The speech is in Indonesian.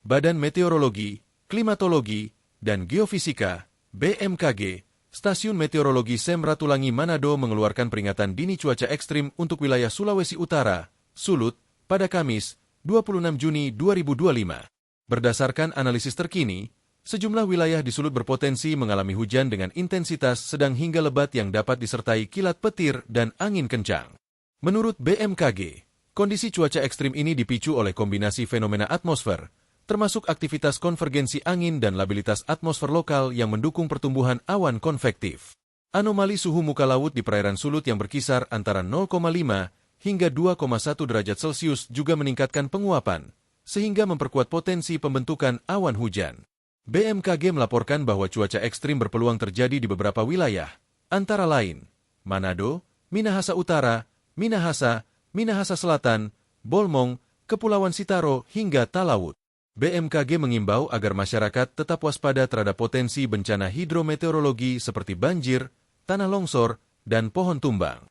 Badan Meteorologi, Klimatologi, dan Geofisika, BMKG, Stasiun Meteorologi Sem Ratulangi Manado mengeluarkan peringatan dini cuaca ekstrim untuk wilayah Sulawesi Utara, Sulut, pada Kamis, 26 Juni 2025. Berdasarkan analisis terkini, sejumlah wilayah di Sulut berpotensi mengalami hujan dengan intensitas sedang hingga lebat yang dapat disertai kilat petir dan angin kencang. Menurut BMKG, kondisi cuaca ekstrim ini dipicu oleh kombinasi fenomena atmosfer, termasuk aktivitas konvergensi angin dan labilitas atmosfer lokal yang mendukung pertumbuhan awan konvektif. Anomali suhu muka laut di perairan Sulut yang berkisar antara 0,5 hingga 2,1 derajat Celcius juga meningkatkan penguapan, sehingga memperkuat potensi pembentukan awan hujan. BMKG melaporkan bahwa cuaca ekstrim berpeluang terjadi di beberapa wilayah, antara lain Manado, Minahasa Utara, Minahasa Selatan, Bolmong, Kepulauan Sitaro, hingga Talaut. BMKG mengimbau agar masyarakat tetap waspada terhadap potensi bencana hidrometeorologi seperti banjir, tanah longsor, dan pohon tumbang.